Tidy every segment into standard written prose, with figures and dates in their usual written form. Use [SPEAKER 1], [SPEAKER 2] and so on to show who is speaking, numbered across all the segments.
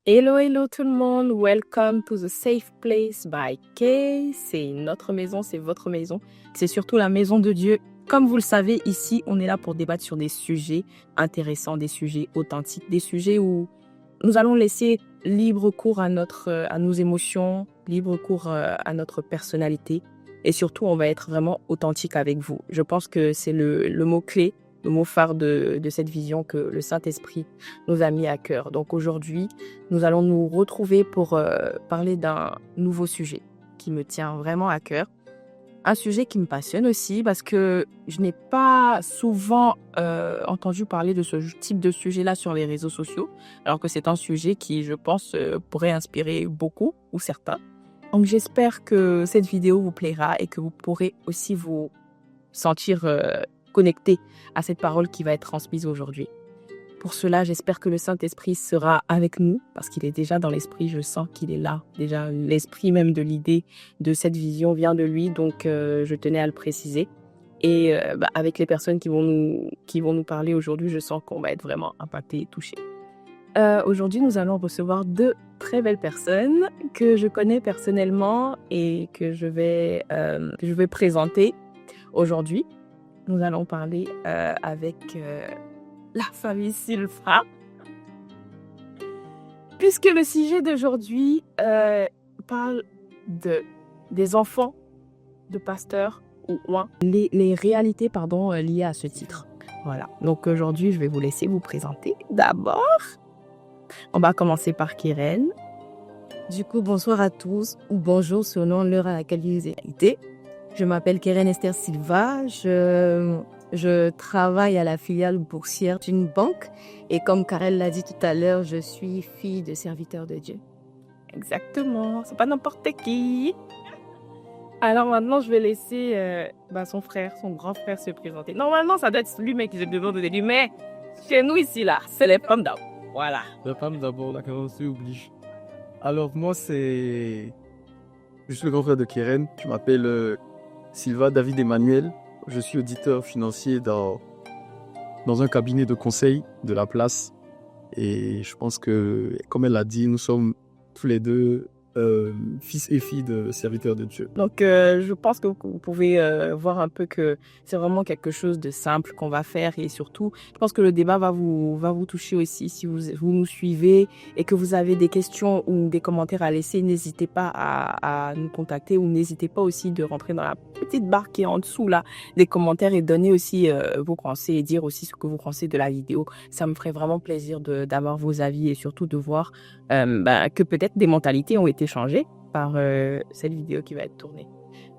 [SPEAKER 1] Hello, hello tout le monde, welcome to the safe place by Kay. C'est notre maison, c'est votre maison, c'est surtout la maison de Dieu. Comme vous le savez, ici, on est là pour débattre sur des sujets intéressants, des sujets authentiques, des sujets où nous allons laisser libre cours à nos émotions, libre cours à notre personnalité. Et surtout, on va être vraiment authentique avec vous. Je pense que c'est le mot-clé, le mot phare de cette vision que le Saint-Esprit nous a mis à cœur. Donc aujourd'hui, nous allons nous retrouver pour parler d'un nouveau sujet qui me tient vraiment à cœur. Un sujet qui me passionne aussi parce que je n'ai pas souvent entendu parler de ce type de sujet-là sur les réseaux sociaux, alors que c'est un sujet qui, je pense, pourrait inspirer beaucoup ou certains. Donc j'espère que cette vidéo vous plaira et que vous pourrez aussi vous sentir connecté à cette parole qui va être transmise aujourd'hui. Pour cela, j'espère que le Saint-Esprit sera avec nous, parce qu'il est déjà dans l'esprit, je sens qu'il est là. Déjà, l'esprit même de l'idée de cette vision vient de lui, donc je tenais à le préciser. Et avec les personnes qui vont nous parler aujourd'hui, je sens qu'on va être vraiment impacté et touché. Aujourd'hui, nous allons recevoir deux très belles personnes que je connais personnellement et que je vais présenter aujourd'hui. Nous allons parler avec la famille Silva. Puisque le sujet d'aujourd'hui parle des enfants de pasteurs ou les réalités liées à ce titre. Voilà. Donc aujourd'hui, je vais vous laisser vous présenter. D'abord, on va commencer par Keren.
[SPEAKER 2] Du coup, bonsoir à tous, ou bonjour selon l'heure à laquelle vous êtes. Je m'appelle Keren Esther Silva, je travaille à la filiale boursière d'une banque et comme Karel l'a dit tout à l'heure, je suis fille de serviteur de Dieu.
[SPEAKER 1] Exactement, c'est pas n'importe qui. Alors maintenant, je vais laisser son grand frère se présenter. Normalement, ça doit être lui-même qui se demande de lui, mais chez nous ici, là, c'est les femmes d'abord. Voilà.
[SPEAKER 3] Les femmes d'abord, la carrosserie oblige. Alors moi, je suis le grand frère de Keren, je m'appelle Silva David Emmanuel. Je suis auditeur financier dans un cabinet de conseil de la place. Et je pense que, comme elle l'a dit, nous sommes tous les deux fils et filles de serviteurs de Dieu.
[SPEAKER 1] Donc, je pense que vous pouvez voir un peu que c'est vraiment quelque chose de simple qu'on va faire et surtout, je pense que le débat va vous toucher aussi. Si vous nous suivez et que vous avez des questions ou des commentaires à laisser, n'hésitez pas à nous contacter ou n'hésitez pas aussi de rentrer dans la petite barre qui est en dessous là, des commentaires et donner aussi vos pensées et dire aussi ce que vous pensez de la vidéo. Ça me ferait vraiment plaisir d'avoir vos avis et surtout de voir que peut-être des mentalités ont été changées par cette vidéo qui va être tournée.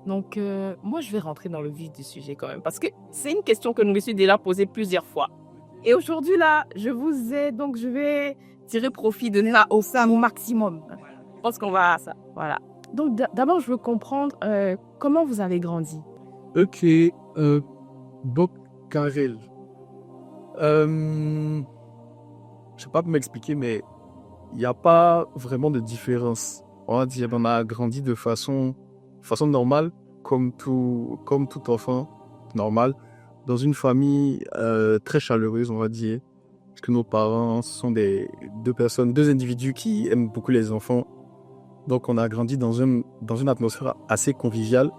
[SPEAKER 1] Donc, moi, je vais rentrer dans le vif du sujet quand même, parce que c'est une question que je me suis déjà posée plusieurs fois. Et aujourd'hui, là, je vais tirer profit, donner là au maximum. Je pense qu'on va à ça. Voilà. Donc, d'abord, je veux comprendre comment vous avez grandi.
[SPEAKER 3] Ok, Bob Karel. Je sais pas m'expliquer, mais il n'y a pas vraiment de différence. On va dire, on a grandi de façon normale, comme tout enfant normal, dans une famille très chaleureuse, on va dire. Parce que nos parents sont deux individus qui aiment beaucoup les enfants. Donc on a grandi dans une atmosphère assez conviviale.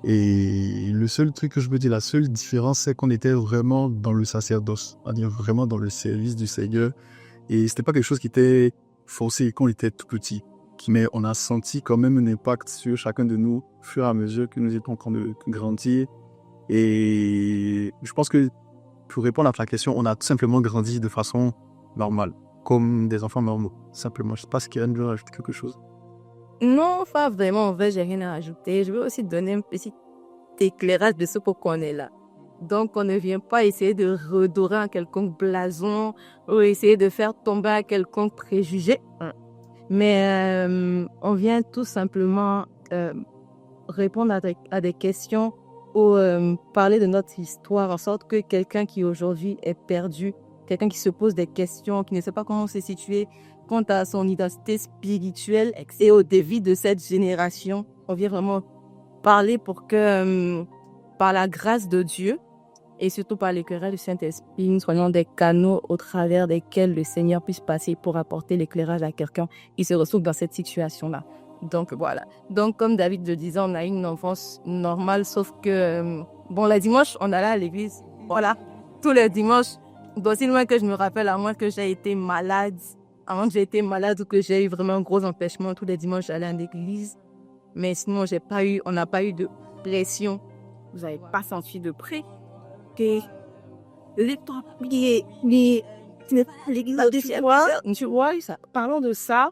[SPEAKER 3] Et le seul truc que je me dis, la seule différence, c'est qu'on était vraiment dans le sacerdoce, c'est-à-dire vraiment dans le service du Seigneur. Et c'était pas quelque chose qui était forcé quand on était tout petit. Mais on a senti quand même un impact sur chacun de nous, au fur et à mesure que nous étions en train de grandir. Et je pense que, pour répondre à ta question, on a tout simplement grandi de façon normale, comme des enfants normaux, simplement. Je sais pas si Karen veut rajouter quelque chose.
[SPEAKER 2] Non, pas vraiment, en fait, j'ai rien à ajouter. Je vais aussi donner un petit éclairage de ce pourquoi on est là. Donc, on ne vient pas essayer de redorer un quelconque blason ou essayer de faire tomber un quelconque préjugé. Mais on vient tout simplement répondre à des questions ou parler de notre histoire en sorte que quelqu'un qui aujourd'hui est perdu, quelqu'un qui se pose des questions, qui ne sait pas comment se situer quant à son identité spirituelle et au défi de cette génération, on vient vraiment parler pour que par la grâce de Dieu et surtout par l'éclairage du Saint-Esprit, nous soyons des canaux au travers desquels le Seigneur puisse passer pour apporter l'éclairage à quelqu'un qui se retrouve dans cette situation-là. Donc voilà. Donc comme David le disait, on a eu une enfance normale, sauf que, les dimanches, on allait à l'église. Voilà. Tous les dimanches, d'aussi loin que je me rappelle, à moins que j'ai été malade, avant que j'ai été malade ou que j'ai eu vraiment un gros empêchement, tous les dimanches, j'allais à l'église. Mais sinon, on n'a pas eu de pression.
[SPEAKER 1] Vous n'avez pas senti de près? Tu vois, parlant de ça,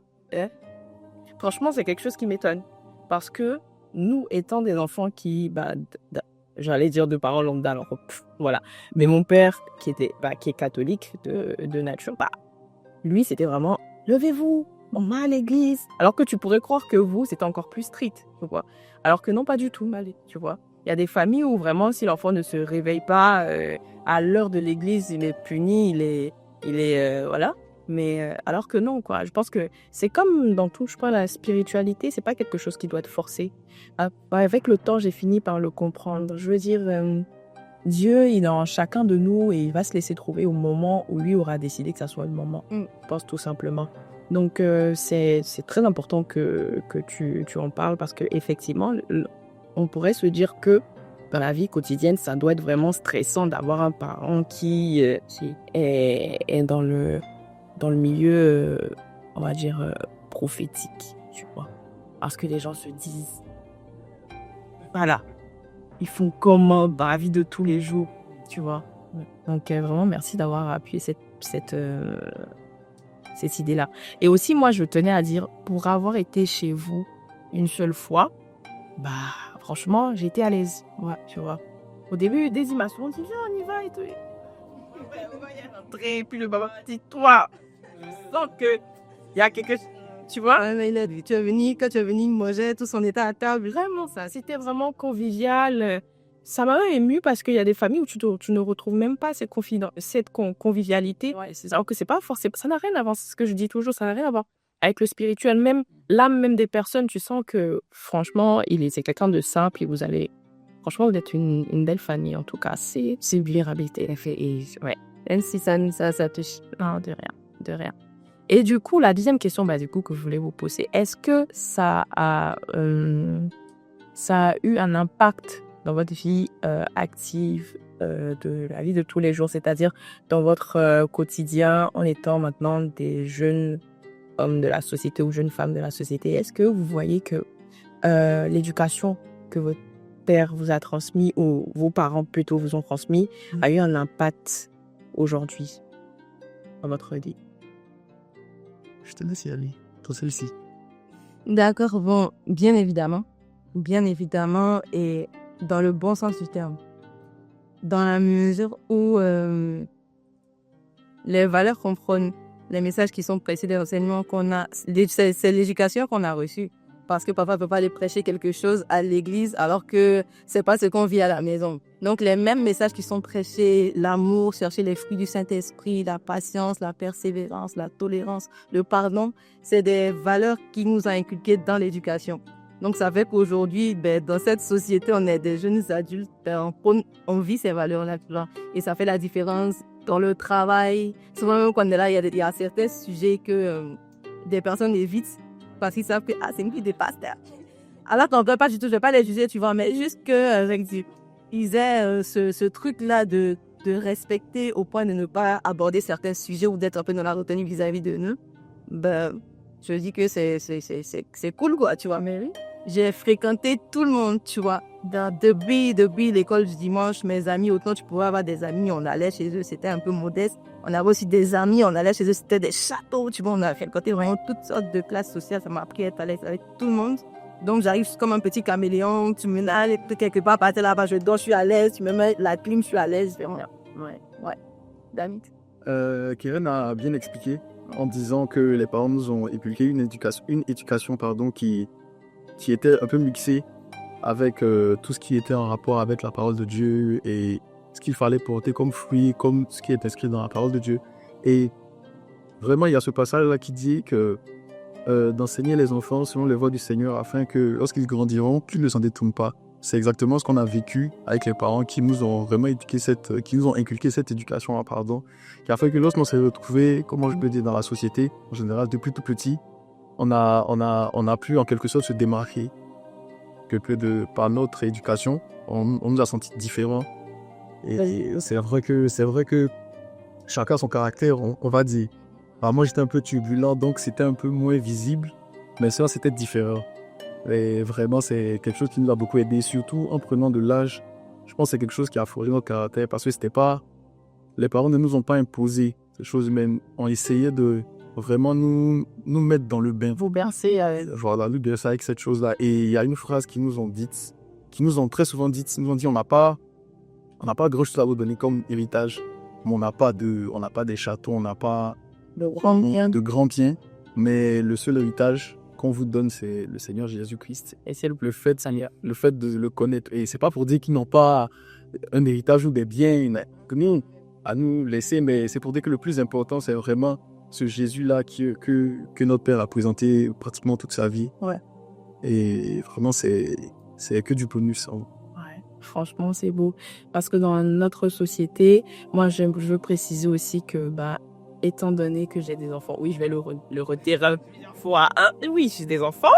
[SPEAKER 1] franchement, c'est quelque chose qui m'étonne. Parce que nous, étant des enfants qui, j'allais dire de parents lambda, alors voilà. Mais mon père, qui est catholique de nature, lui, c'était vraiment, levez-vous, on va à l'église. Alors que tu pourrais croire que vous, c'était encore plus strict, tu vois. Alors que non, pas du tout, tu vois. Il y a des familles où vraiment, si l'enfant ne se réveille pas à l'heure de l'église, il est puni, voilà. Mais alors que non, quoi. Je pense que c'est comme dans tout, je crois, la spiritualité, c'est pas quelque chose qui doit être forcé. Avec le temps, j'ai fini par le comprendre. Je veux dire, Dieu, il est en chacun de nous et il va se laisser trouver au moment où lui aura décidé que ça soit le moment. Je pense tout simplement. Donc, c'est très important que tu en parles parce qu'effectivement, on pourrait se dire que dans la vie quotidienne, ça doit être vraiment stressant d'avoir un parent qui est dans le milieu, on va dire, prophétique, tu vois. Parce que les gens se disent, voilà, ils font comment dans la vie de tous les jours, tu vois. Donc, vraiment, merci d'avoir appuyé cette idée-là. Et aussi, moi, je tenais à dire, pour avoir été chez vous une seule fois, franchement, j'étais à l'aise, tu vois. Au début, des images, on dit, viens, on y va et tout. On va y rentrer, puis le papa dit, toi, je sens qu'il y a quelque chose, tu vois.
[SPEAKER 2] Quand tu es venu manger, tous on était à table.
[SPEAKER 1] Vraiment, ça, c'était vraiment convivial. Ça m'a ému parce qu'il y a des familles où tu ne retrouves même pas cette convivialité. Ouais, alors que c'est pas forcément, ça n'a rien à voir, c'est ce que je dis toujours, ça n'a rien à voir avec le spirituel, même l'âme même des personnes, tu sens que franchement, c'est quelqu'un de simple et vous êtes une belle famille en tout cas, c'est une vulnérabilité. Et ouais,
[SPEAKER 2] Même si ça touche.
[SPEAKER 1] Non, de rien. Et du coup, la deuxième question que je voulais vous poser, est-ce que ça a eu un impact dans votre vie active de la vie de tous les jours, c'est-à-dire dans votre quotidien en étant maintenant des jeunes hommes de la société ou jeunes femmes de la société? Est-ce que vous voyez que l'éducation que votre père vous a transmis ou vos parents plutôt vous ont transmis a eu un impact aujourd'hui dans votre vie?
[SPEAKER 3] Je te laisse y aller, pour celle-ci.
[SPEAKER 2] D'accord, bon, bien évidemment, et dans le bon sens du terme. Dans la mesure où les valeurs qu'on prône, les messages qui sont précédés, les enseignements qu'on a, c'est l'éducation qu'on a reçue. Parce que papa ne peut pas aller prêcher quelque chose à l'église alors que c'est pas ce qu'on vit à la maison. Donc les mêmes messages qui sont prêchés, l'amour, chercher les fruits du Saint-Esprit, la patience, la persévérance, la tolérance, le pardon, c'est des valeurs qui nous ont inculquées dans l'éducation. Donc ça fait qu'aujourd'hui, dans cette société, on est des jeunes adultes, on vit ces valeurs-là. Et ça fait la différence dans le travail. Souvent même quand on est là, il y a certains sujets que des personnes évitent parce qu'ils savent que c'est une vie de pasteur. Alors qu'en fait, pas du tout, je ne vais pas les juger, tu vois, mais juste qu'ils aient ce truc-là de respecter au point de ne pas aborder certains sujets ou d'être un peu dans la retenue vis-à-vis de nous. Je dis que c'est cool, quoi, tu vois. Mais oui. J'ai fréquenté tout le monde, tu vois. Depuis l'école du dimanche, mes amis, autant tu pouvais avoir des amis, on allait chez eux, c'était un peu modeste. On avait aussi des amis, on allait chez eux, c'était des châteaux, tu vois. On a fréquenté vraiment toutes sortes de classes sociales, ça m'a appris à être à l'aise avec tout le monde. Donc j'arrive comme un petit caméléon, tu me mets quelque part, partir là-bas, je dors, je suis à l'aise, tu me mets la clim, je suis à l'aise, vraiment. Ouais. Damit.
[SPEAKER 3] Keren a bien expliqué en disant que les parents nous ont inculqué une éducation qui était un peu mixée avec tout ce qui était en rapport avec la parole de Dieu et ce qu'il fallait porter comme fruit, comme ce qui est inscrit dans la parole de Dieu. Et vraiment, il y a ce passage-là qui dit que d'enseigner les enfants selon les voies du Seigneur afin que lorsqu'ils grandiront, qu'ils ne s'en détournent pas. c'est exactement ce qu'on a vécu avec les parents qui nous ont vraiment qui nous ont inculqué cette éducation, pardon, qui a fait que lorsqu'on s'est retrouvés, comment je peux dire, dans la société, en général, depuis tout petit, on a pu en quelque sorte se démarquer par notre éducation, on nous a sentis différents. Et c'est vrai que chacun a son caractère, on va dire. Alors moi, j'étais un peu turbulent, donc c'était un peu moins visible, mais ça, c'était différent. Et vraiment, c'est quelque chose qui nous a beaucoup aidé, surtout en prenant de l'âge. Je pense que c'est quelque chose qui a forgé notre caractère, parce que les parents ne nous ont pas imposé ces choses, mais ont essayé de vraiment nous mettre dans le bain.
[SPEAKER 1] Vous bercez avec...
[SPEAKER 3] Voilà, nous bercer avec cette chose-là. Et il y a une phrase qu'ils nous ont dite, qui nous ont très souvent dite, ils nous ont dit, on n'a pas grand chose à vous donner comme héritage, mais on n'a pas des châteaux, on n'a pas de grands biens, mais le seul héritage qu'on vous donne, c'est le Seigneur Jésus-Christ. Et c'est le fait de le connaître. Et c'est pas pour dire qu'ils n'ont pas un héritage ou des biens à nous laisser, mais c'est pour dire que le plus important, c'est vraiment ce Jésus-là que notre Père a présenté pratiquement toute sa vie.
[SPEAKER 1] Ouais.
[SPEAKER 3] Et vraiment, c'est que du bonus. Hein.
[SPEAKER 1] Ouais, franchement, c'est beau. Parce que dans notre société, moi, je veux préciser aussi que, étant donné que j'ai des enfants, oui, je vais le retirer plusieurs fois. Hein. Oui, j'ai des enfants.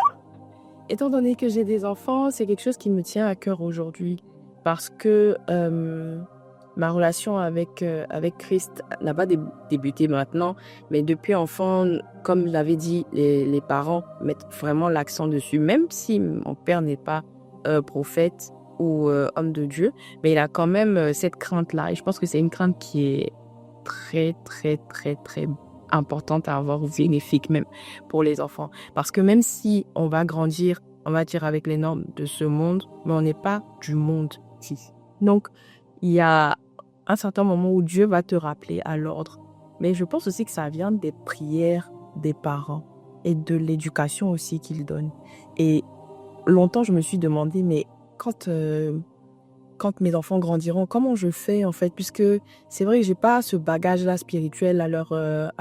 [SPEAKER 1] Étant donné que j'ai des enfants, c'est quelque chose qui me tient à cœur aujourd'hui. Parce que ma relation avec Christ n'a pas débuté maintenant, mais depuis enfant, comme l'avait dit, les parents mettent vraiment l'accent dessus. Même si mon père n'est pas prophète ou homme de Dieu, mais il a quand même cette crainte-là. Et je pense que c'est une crainte qui est très, très, très, très importante à avoir, bénéfique même pour les enfants. Parce que même si on va grandir, on va dire avec les normes de ce monde, mais on n'est pas du monde. Donc, il y a un certain moment où Dieu va te rappeler à l'ordre. Mais je pense aussi que ça vient des prières des parents et de l'éducation aussi qu'ils donnent. Et longtemps, je me suis demandé, mais quand mes enfants grandiront, comment je fais en fait? Puisque c'est vrai que j'ai pas ce bagage-là spirituel à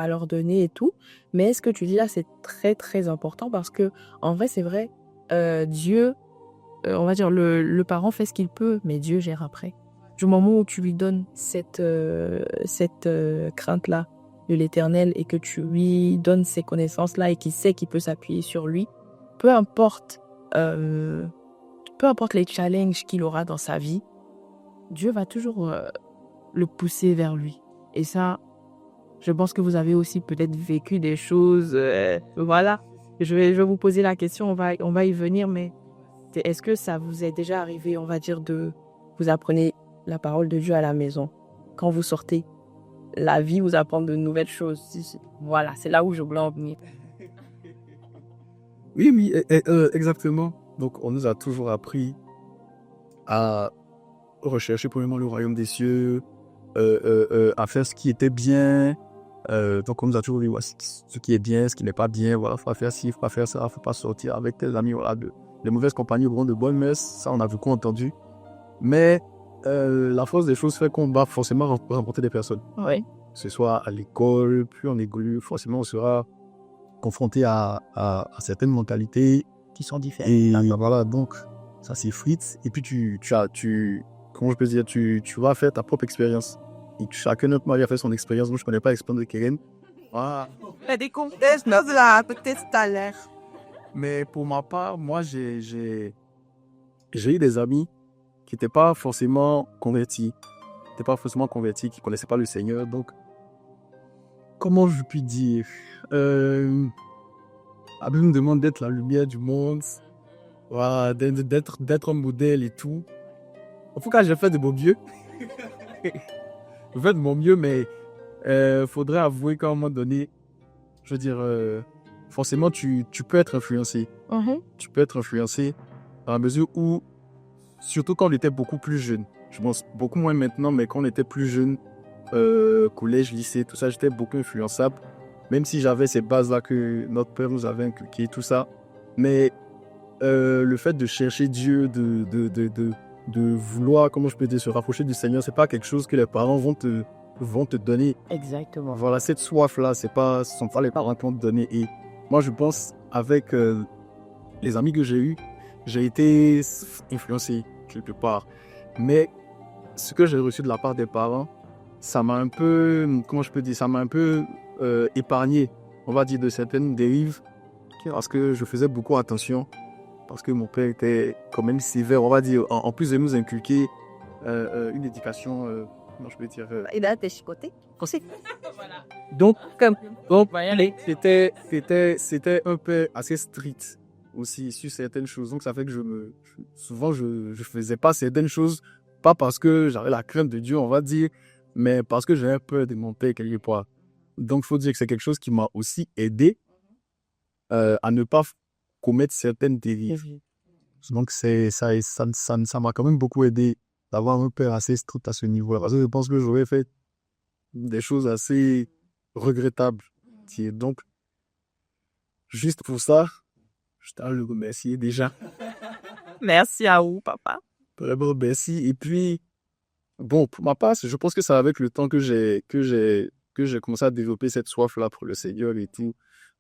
[SPEAKER 1] leur donner et tout. Mais ce que tu dis là, c'est très, très important parce que en vrai, c'est vrai, Dieu, on va dire, le parent fait ce qu'il peut, mais Dieu gère après. Du moment où tu lui donnes cette crainte-là de l'Éternel et que tu lui donnes ces connaissances-là et qu'il sait qu'il peut s'appuyer sur lui, peu importe les challenges qu'il aura dans sa vie, Dieu va toujours le pousser vers lui. Et ça, je pense que vous avez aussi peut-être vécu des choses. Voilà, je vais vous poser la question, on va y venir, mais est-ce que ça vous est déjà arrivé, on va dire, vous apprenez la parole de Dieu à la maison. Quand vous sortez, la vie vous apprend de nouvelles choses. Voilà, c'est là où je voulais en venir.
[SPEAKER 3] Oui, exactement. Donc, on nous a toujours appris à rechercher premièrement le royaume des cieux, à faire ce qui était bien. Donc, on nous a toujours dit voici ce qui est bien, ce qui n'est pas bien. Voilà, il faut faire ci, il faut pas faire ça, il ne faut pas sortir avec tes amis. Voilà, les mauvaises compagnies auront de bonnes messes. Ça, on a beaucoup entendu. Mais la force des choses fait qu'on va forcément rencontrer des personnes.
[SPEAKER 1] Oui.
[SPEAKER 3] Que ce soit à l'école, plus on évolue, forcément on sera confronté à certaines mentalités
[SPEAKER 1] Qui sont différentes.
[SPEAKER 3] Et voilà, donc ça s'effrite. Et puis comment je peux dire, tu vas faire ta propre expérience. Et chacun notre mari a fait son expérience. Moi, je ne connais pas l'expérience de Keren. Voilà.
[SPEAKER 2] Il y a des contextes là, peut-être tout à l'heure.
[SPEAKER 3] Mais pour ma part, moi, j'ai eu des amis qui n'étaient pas forcément convertis. Qui ne connaissaient pas le Seigneur. Donc, comment je puis dire Abel me demande d'être la lumière du monde. Voilà, d'être un modèle et tout. En tout cas, j'ai fait de mon mieux. J'ai fait de mon mieux, mais faudrait avouer qu'à un moment donné, je veux dire, forcément, tu peux être influencé.
[SPEAKER 1] Mm-hmm.
[SPEAKER 3] Tu peux être influencé dans la mesure où, surtout quand on était beaucoup plus jeune, je pense beaucoup moins maintenant, mais quand on était plus jeune, collège, lycée, tout ça, j'étais beaucoup influençable. Même si j'avais ces bases-là que notre père nous avait inculquées, tout ça. Mais le fait de chercher Dieu, de vouloir, comment je peux dire, se rapprocher du Seigneur, c'est pas quelque chose que les parents vont te donner.
[SPEAKER 1] Exactement.
[SPEAKER 3] Voilà, cette soif-là, ce sont pas les parents qui vont te donner. Et moi, je pense, avec les amis que j'ai eus, j'ai été influencé. quelque part. Mais ce que j'ai reçu de la part des parents, ça m'a un peu, comment je peux dire, ça m'a un peu épargné, on va dire, de certaines dérives, parce que je faisais beaucoup attention, parce que mon père était quand même sévère, on va dire, en plus de nous inculquer une éducation, comment je peux dire,
[SPEAKER 2] Il a été chicoté aussi.
[SPEAKER 3] donc,
[SPEAKER 2] Comme
[SPEAKER 3] allez, c'était un peu assez strict aussi sur certaines choses. Donc, ça fait que souvent, je faisais pas certaines choses, pas parce que j'avais la crainte de Dieu, on va dire, mais parce que j'avais peur de mon père quelque part. Donc, il faut dire que c'est quelque chose qui m'a aussi aidé à ne pas commettre certaines dérives. Donc, ça m'a quand même beaucoup aidé d'avoir un père assez strict à ce niveau-là. Parce que je pense que j'aurais fait des choses assez regrettables. Et donc, juste pour ça, je tiens à le remercier déjà.
[SPEAKER 1] Merci à vous, papa.
[SPEAKER 3] Vraiment, merci. Et puis, bon, pour ma part, je pense que c'est avec le temps que j'ai commencé à développer cette soif-là pour le Seigneur et tout.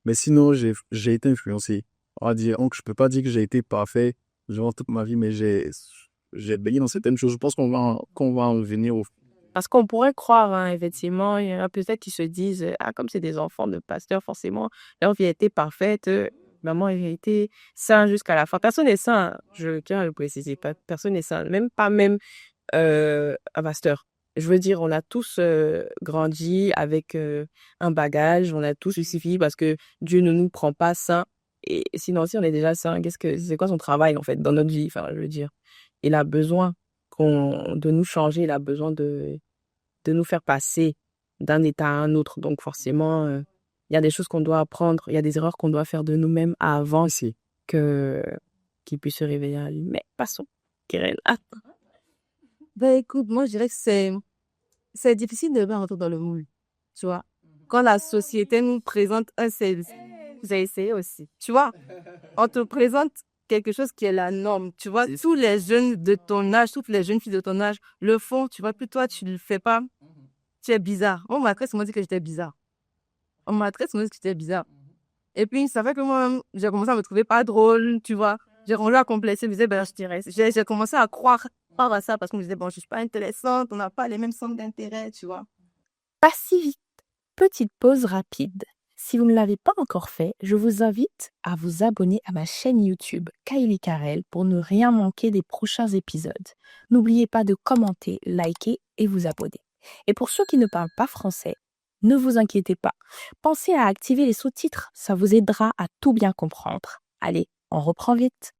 [SPEAKER 3] Mais sinon, j'ai été influencé. On va dire, donc, je peux pas dire que j'ai été parfait durant toute ma vie, mais j'ai baigné dans certaines choses. Je pense qu'on va en revenir au...
[SPEAKER 1] Parce qu'on pourrait croire, hein, effectivement, il y en a peut-être qui se disent, ah, comme c'est des enfants de pasteurs, forcément, leur vie a été parfaite, maman a été sain jusqu'à la fin. Personne n'est sain, je tiens à le préciser, personne n'est sain, même un pasteur. Je veux dire, on a tous grandi avec un bagage, on a tous justifié parce que Dieu ne nous prend pas sains. Et sinon, si on est déjà sain, c'est quoi son travail, en fait, dans notre vie? Enfin, je veux dire, il a besoin de nous changer, il a besoin de nous faire passer d'un état à un autre. Donc, forcément, il y a des choses qu'on doit apprendre, il y a des erreurs qu'on doit faire de nous-mêmes avant qu'il puisse se réveiller à lui. Mais passons, Kirel.
[SPEAKER 2] Ben écoute, moi je dirais que c'est difficile de bien rentrer dans le moule, tu vois. Quand la société nous présente vous avez essayé aussi, tu vois. On te présente quelque chose qui est la norme, tu vois. Tous les jeunes de ton âge, toutes les jeunes filles de ton âge le font, tu vois. Plus toi, tu le fais pas, tu es bizarre. On m'a très souvent dit que j'étais bizarre. On m'a très souvent dit que j'étais bizarre. Et puis, ça fait que moi-même, j'ai commencé à me trouver pas drôle, tu vois. J'ai rendu à complexer, je me disais, ben, je dirais. J'ai commencé à croire à ça parce qu'on me disait, bon, je suis pas intéressante, on n'a pas les mêmes centres d'intérêt, tu vois.
[SPEAKER 1] Pas si vite. Petite pause rapide. Si vous ne l'avez pas encore fait, je vous invite à vous abonner à ma chaîne YouTube Kylie Karel pour ne rien manquer des prochains épisodes. N'oubliez pas de commenter, liker et vous abonner. Et pour ceux qui ne parlent pas français, ne vous inquiétez pas. Pensez à activer les sous-titres, ça vous aidera à tout bien comprendre. Allez, on reprend vite.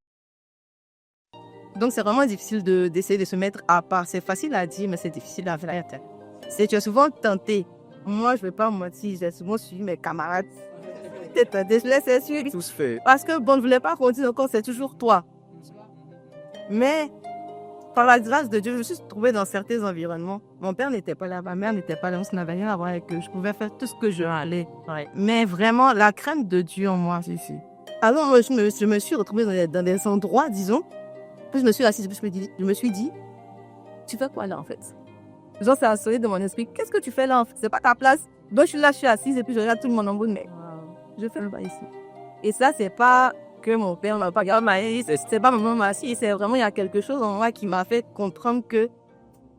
[SPEAKER 2] Donc, c'est vraiment difficile d'essayer de se mettre à part. C'est facile à dire, mais c'est difficile à faire. Tu es souvent tenté. Moi, je ne vais pas mentir, j'ai souvent suivi mes camarades. Tu es tenté, je laisse suivre.
[SPEAKER 3] Tout se fait.
[SPEAKER 2] Parce que, bon, je ne voulais pas continuer encore, c'est toujours toi. Mais, par la grâce de Dieu, je me suis trouvée dans certains environnements. Mon père n'était pas là, ma mère n'était pas là, on n'avait rien à voir avec eux. Je pouvais faire tout ce que je voulais. Ouais. Mais vraiment, la crainte de Dieu en moi, c'est ici. Alors, moi, je me suis retrouvée dans des endroits, disons. Puis je me suis assise, je me suis dit, tu fais quoi là en fait? Genre, c'est assuré de mon esprit, qu'est-ce que tu fais là en fait? C'est pas ta place. Donc je suis là, je suis assise et puis je regarde tout le monde en mode, mais je fais pas ici. Et ça, c'est pas que mon père m'a pas regardé, c'est pas maman m'a assis, c'est vraiment, il y a quelque chose en moi qui m'a fait comprendre que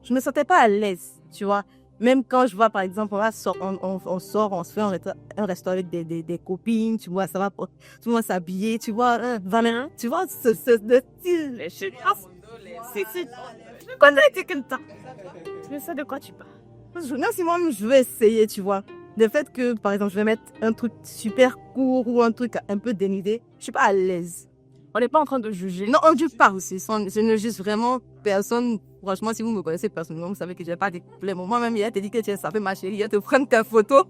[SPEAKER 2] je me sentais pas à l'aise, tu vois. Même quand je vois, par exemple, on sort, on se fait un resto avec des copines, tu vois, ça va, tout le monde s'habiller, tu vois, Valérin, tu vois, le style. Les chéris, je connais quelqu'un. Je sais de quoi tu parles. Même si moi-même, je veux essayer, tu vois. Le fait que, par exemple, je vais mettre un truc super court ou un truc un peu dénudé, je suis pas à l'aise. On n'est pas en train de juger. Non, on ne juge pas aussi. Je ne juge vraiment personne. Franchement, si vous me connaissez personnellement, vous savez que je n'ai pas de problème. Moi-même, il a te dit que ça fait ma chérie, il a te prendre ta photo.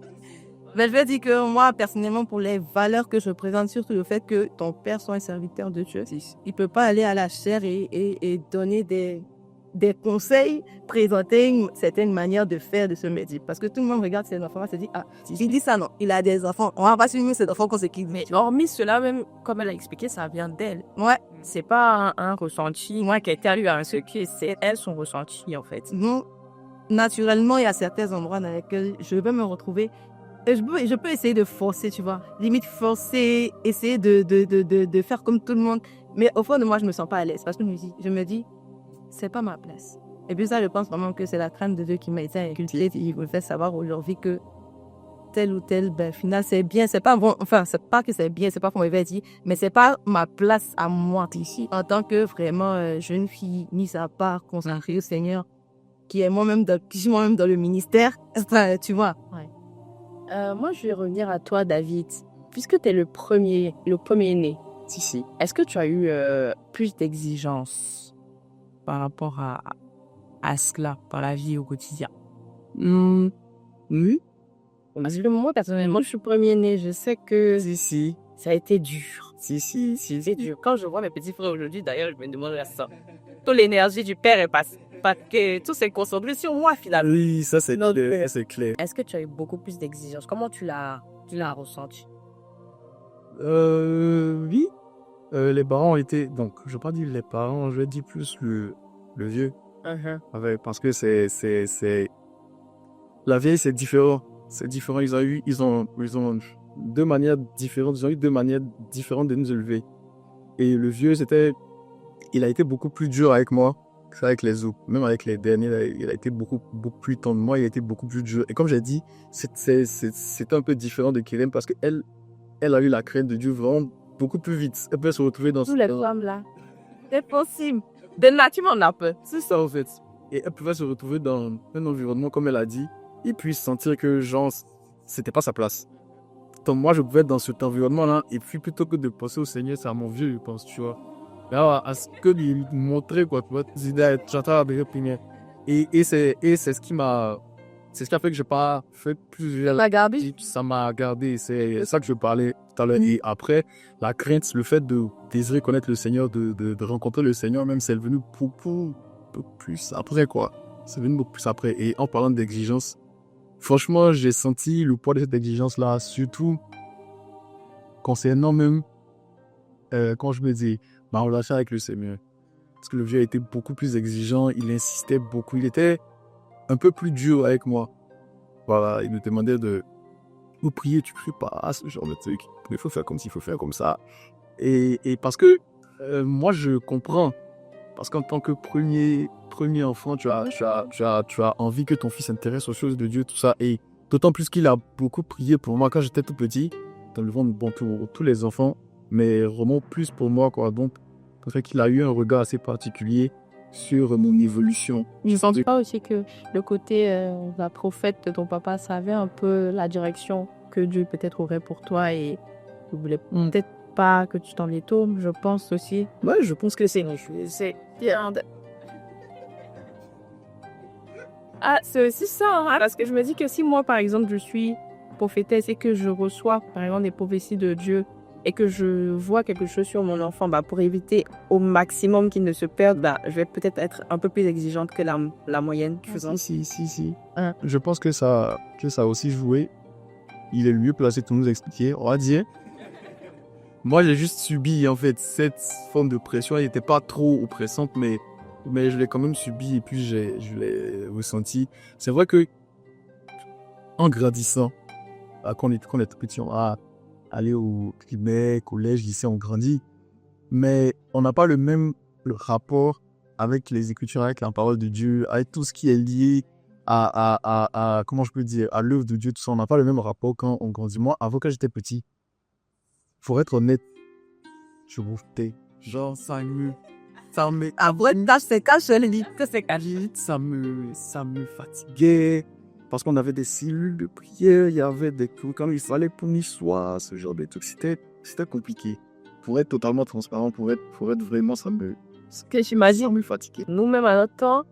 [SPEAKER 2] Mais je vais dire que moi, personnellement, pour les valeurs que je présente, surtout le fait que ton père soit un serviteur de Dieu, il ne peut pas aller à la chair et donner des conseils, présenter une certaine manière de faire de ce métier. Parce que tout le monde regarde ses enfants et se dit, ah, si il dit ça, non, il a des enfants. On va pas suivre ses enfants qu'on se quitte.
[SPEAKER 1] Mais hormis cela, même, comme elle a expliqué, ça vient d'elle.
[SPEAKER 2] Ouais.
[SPEAKER 1] C'est pas un ressenti, moi qui ai été allée à un secret, c'est elle son ressenti, en fait.
[SPEAKER 2] Non, naturellement, il y a certains endroits dans lesquels je vais me retrouver et je peux essayer de forcer, tu vois. Limite forcer, essayer de faire comme tout le monde. Mais au fond de moi, je me sens pas à l'aise. Parce que je me dis, c'est pas ma place. Et puis ça, je pense vraiment que c'est la crainte de Dieu qui m'a été inculquée. Il me fait savoir aujourd'hui que tel ou tel, final, c'est bien. C'est pas bon, enfin, c'est pas que c'est bien, c'est pas qu'on m'avait dit, mais c'est pas ma place à moi ici. En tant que vraiment jeune fille, mise à part, consacrée au Seigneur, qui suis moi-même dans le ministère, enfin, tu vois. Ouais.
[SPEAKER 1] Moi, je vais revenir à toi, David. Puisque tu es le premier né,
[SPEAKER 3] Si.
[SPEAKER 1] est-ce que tu as eu plus d'exigences par rapport à cela, par la vie au quotidien?
[SPEAKER 3] Oui.
[SPEAKER 1] Parce que moi, personnellement, je suis premier né. Je sais que
[SPEAKER 3] Si.
[SPEAKER 1] ça a été dur.
[SPEAKER 3] Si.
[SPEAKER 1] C'est dur. Quand je vois mes petits frères aujourd'hui, d'ailleurs, je me demande ça. Toute l'énergie du père est passée. Parce que tout s'est concentré sur moi, finalement.
[SPEAKER 3] Oui, ça c'est
[SPEAKER 1] Non,
[SPEAKER 3] clair. C'est clair.
[SPEAKER 1] Est-ce que tu as eu beaucoup plus d'exigences? Comment tu l'as ressenti?
[SPEAKER 3] Oui. Les parents étaient... Donc, je ne vais pas dire les parents, je vais dire plus le vieux. Parce que c'est... La vieille, c'est différent. C'est différent. Ils ont deux manières différentes. Ils ont eu deux manières différentes de nous élever. Et le vieux, il a été beaucoup plus dur avec moi que avec les autres. Même avec les derniers, il a été beaucoup plus tendre. Moi, il a été beaucoup plus dur. Et comme j'ai dit, c'est un peu différent de Kerem parce qu'elle a eu la crainte de Dieu vraiment beaucoup plus vite. Elle peut se retrouver dans...
[SPEAKER 1] Tous les femmes là, c'est possible. De nature, on a peur.
[SPEAKER 3] C'est ça, en fait. Et elle pouvait se retrouver dans un environnement, comme elle a dit, et puis sentir que, genre, c'était pas sa place. Donc, moi, je pouvais être dans cet environnement-là, et puis plutôt que de penser au Seigneur, c'est à mon vieux, je pense, tu vois. Là, à ce que lui montrer, quoi, tu vois, j'attends la meilleure opinion. Et c'est ce qui a fait que je n'ai pas fait plusieurs... Ça m'a gardé, c'est ça que je parlais tout à l'heure. Et après, la crainte, le fait de désirer connaître le Seigneur, de rencontrer le Seigneur, même, c'est venu pour peu plus après, quoi. C'est venu beaucoup plus après. Et en parlant d'exigence, franchement, j'ai senti le poids de cette exigence-là, surtout concernant même, quand je me dis, ma relation avec le Seigneur. Parce que le vieux a été beaucoup plus exigeant, il insistait beaucoup, il était un peu plus dur avec moi. Voilà, il me demandait de vous prier, tu pries pas, ce genre de truc. Il faut faire comme ci, il faut faire comme ça. Et parce que moi, je comprends. Parce qu'en tant que premier enfant, tu as envie que ton fils s'intéresse aux choses de Dieu, tout ça. Et d'autant plus qu'il a beaucoup prié pour moi quand j'étais tout petit. Dans le ventre, bon, pour tous les enfants, mais vraiment plus pour moi, quoi. Donc, le fait qu'il a eu un regard assez particulier sur mon évolution.
[SPEAKER 1] Je ne pense pas aussi que le côté la prophète de ton papa savait un peu la direction que Dieu peut-être aurait pour toi et il voulait peut-être pas que tu t'en détournes, je pense aussi.
[SPEAKER 3] Ouais, je pense que c'est
[SPEAKER 1] bien. Ah, c'est aussi ça, hein, parce que je me dis que si moi, par exemple, je suis prophétesse et que je reçois, par exemple, des prophéties de Dieu et que je vois quelque chose sur mon enfant, pour éviter au maximum qu'il ne se perde, je vais peut-être être un peu plus exigeante que la moyenne.
[SPEAKER 3] Si. Je pense que ça a aussi joué. Il est le mieux placé pour nous expliquer. On va dire. Moi, j'ai juste subi, en fait, cette forme de pression. Elle n'était pas trop oppressante, mais je l'ai quand même subi et puis je l'ai ressenti. C'est vrai que, en grandissant, quand on est petit, on va aller au primaire, collège, lycée, on grandit. Mais on n'a pas le rapport avec les Écritures, avec la parole de Dieu, avec tout ce qui est lié à comment je peux dire, à l'œuvre de Dieu, tout ça. On n'a pas le même rapport quand on grandit. Moi, avant que j'étais petit, pour être honnête, je routais. Genre, ça me... Après, c'est quand je dis que c'est vite, ça me fatiguait. Parce qu'on avait des cellules de prière, il y avait des cours quand il fallait pour n'y soir, ce genre de trucs. C'était compliqué. Pour être totalement transparent, pour être vraiment,
[SPEAKER 1] Ce que j'imagine,
[SPEAKER 3] ça me fatiguait.
[SPEAKER 1] Nous-mêmes, à notre temps,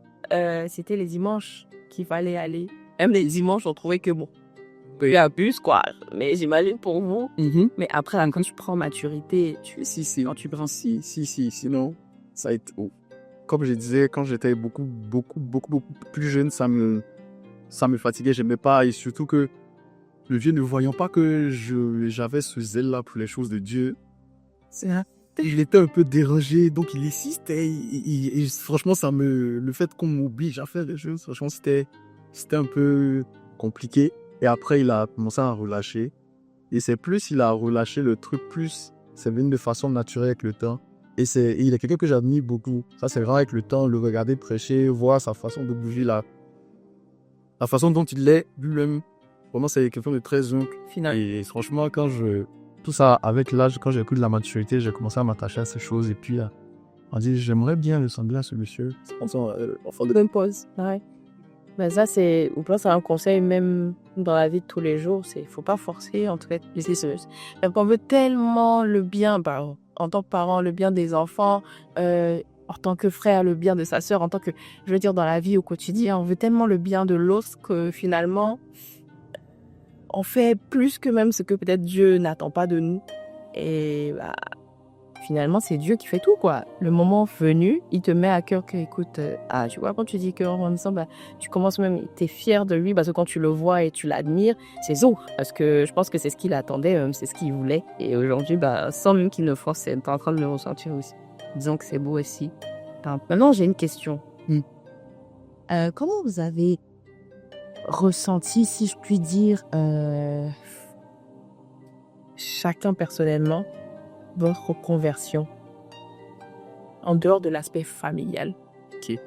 [SPEAKER 1] c'était les dimanches qu'il fallait aller. Même les dimanches, on trouvait que bon, il abuse, quoi. Mais j'imagine pour vous. Mais après, quand tu prends maturité, quand tu prends...
[SPEAKER 3] Sinon, ça a été... Comme je disais, quand j'étais beaucoup plus jeune, ça me fatiguait, j'aimais pas. Et surtout que le vieux, ne voyant pas que j'avais ce zèle-là pour les choses de Dieu, il était un peu dérangé, donc il insistait. Et franchement, le fait qu'on m'oblige à faire les choses, franchement, c'était un peu compliqué. Et après, il a commencé à relâcher. Et c'est plus, il a relâché le truc, plus c'est venu de façon naturelle avec le temps. Et il est quelqu'un que j'admire beaucoup. Ça, c'est vraiment avec le temps, le regarder prêcher, voir sa façon de bouger, la façon dont il est lui-même. Vraiment, c'est quelqu'un de très humble.
[SPEAKER 1] Finalement.
[SPEAKER 3] Et franchement, tout ça, avec l'âge, quand j'ai pris de la maturité, j'ai commencé à m'attacher à ces choses. Et puis, on dit, j'aimerais bien ressembler à ce monsieur.
[SPEAKER 1] Enfant de bonne pause. Ouais. Ben ça, c'est un conseil même dans la vie de tous les jours. Il ne faut pas forcer, en tout cas. On veut tellement le bien, en tant que parent, le bien des enfants, en tant que frère, le bien de sa sœur, je veux dire, dans la vie au quotidien, on veut tellement le bien de l'autre que finalement, on fait plus que même ce que peut-être Dieu n'attend pas de nous. Et finalement, c'est Dieu qui fait tout, quoi. Le moment venu, il te met à cœur que, écoute, tu vois, quand tu dis que tu commences même, tu es fier de lui, parce que quand tu le vois et tu l'admires, c'est zo. Parce que je pense que c'est ce qu'il attendait, c'est ce qu'il voulait. Et aujourd'hui, sans même qu'il le force, tu es en train de le ressentir aussi. Disons que c'est beau aussi. Maintenant, j'ai une question. Comment vous avez ressenti, si je puis dire, chacun personnellement, votre conversion en dehors de l'aspect familial?
[SPEAKER 3] Ok.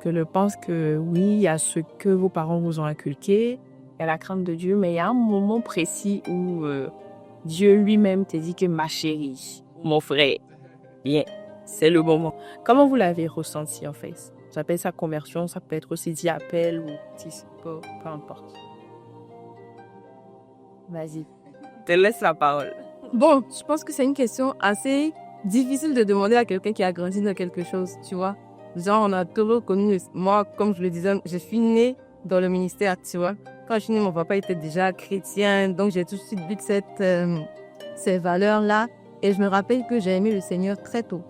[SPEAKER 1] Que je pense que oui, il y a ce que vos parents vous ont inculqué, il y a la crainte de Dieu, mais il y a un moment précis où Dieu lui-même t'a dit que ma chérie, mon frère, bien, c'est le moment. Comment vous l'avez ressenti en fait? Ça peut être sa conversion, ça peut être aussi dit appel ou peu importe. Vas-y, te laisse la parole.
[SPEAKER 2] Bon, je pense que c'est une question assez difficile de demander à quelqu'un qui a grandi dans quelque chose, tu vois. Genre, on a toujours connu, moi, comme je le disais, je suis née dans le ministère, tu vois. Quand je suis née, mon papa était déjà chrétien, donc j'ai tout de suite vu ces valeurs-là. Et je me rappelle que j'ai aimé le Seigneur très tôt.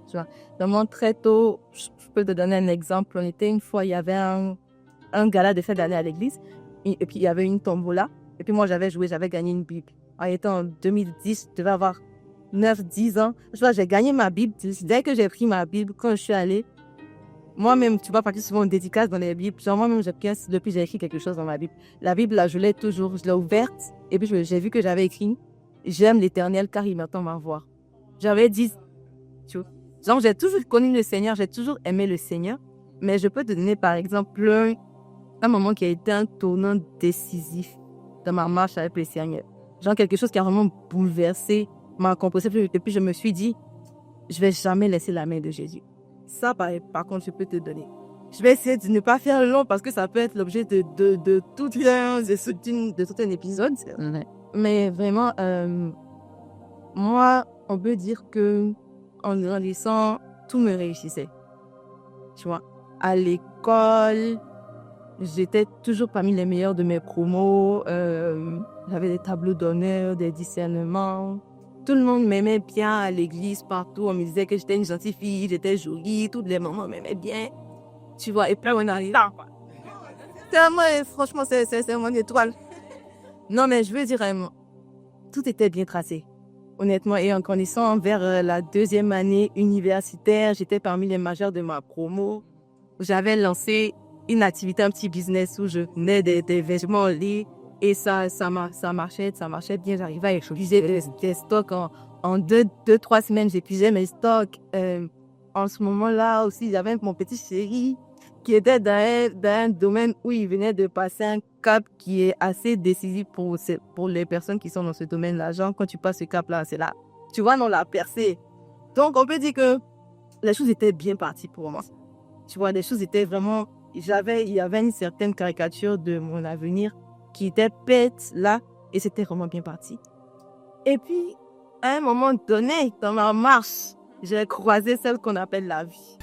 [SPEAKER 2] Tu vois, vraiment très tôt, je peux te donner un exemple. On était une fois, il y avait un gala de fin d'année à l'église, et puis il y avait une tombola. Et puis moi, j'avais gagné une Bible. En étant en 2010, je devais avoir 9-10 ans. Je vois, j'ai gagné ma Bible. Dès que j'ai pris ma Bible, quand je suis allée, moi-même, tu vois, parce que souvent on dédicace dans les Bibles. Genre, moi-même, depuis, j'ai écrit quelque chose dans ma Bible. La Bible, là, je l'ai toujours, je l'ai ouverte. Et puis, j'ai vu que j'avais écrit « J'aime l'Éternel car il m'entend ma voix ». J'avais dit, tu vois. Genre, j'ai toujours connu le Seigneur, j'ai toujours aimé le Seigneur. Mais je peux te donner, par exemple, un moment qui a été un tournant décisif dans ma marche avec le Seigneur. Genre quelque chose qui a vraiment bouleversé ma composition. Et puis je me suis dit, je vais jamais laisser la main de Jésus. Ça, par contre, je peux te donner. Je vais essayer de ne pas faire long parce que ça peut être l'objet de tout un épisode. Mais vraiment, moi, on peut dire que en grandissant, tout me réussissait. Tu vois, à l'école, j'étais toujours parmi les meilleurs de mes promos. J'avais des tableaux d'honneur, des discernements. Tout le monde m'aimait bien à l'église, partout. On me disait que j'étais une gentille fille, j'étais jolie. Toutes les mamans m'aimaient bien. Tu vois, et puis on arrive là, quoi. Franchement, c'est mon étoile. Non, mais je veux dire, tout était bien tracé. Honnêtement, et en grandissant vers la 2e année universitaire, j'étais parmi les majeurs de ma promo. J'avais lancé une activité, un petit business où je venais des vêtements en ligne et ça marchait bien. J'arrivais à épuiser des stocks en 2-3 semaines. J'épuisais mes stocks. En ce moment-là aussi, j'avais mon petit chéri qui était dans un domaine où il venait de passer un cap qui est assez décisif pour les personnes qui sont dans ce domaine-là. Genre, quand tu passes ce cap-là, c'est là. Tu vois, on l'a percé. Donc, on peut dire que les choses étaient bien parties pour moi. Tu vois, les choses étaient vraiment... Il y avait une certaine caricature de mon avenir qui était pète là et c'était vraiment bien parti. Et puis, à un moment donné, dans ma marche, j'ai croisé celle qu'on appelle la vie.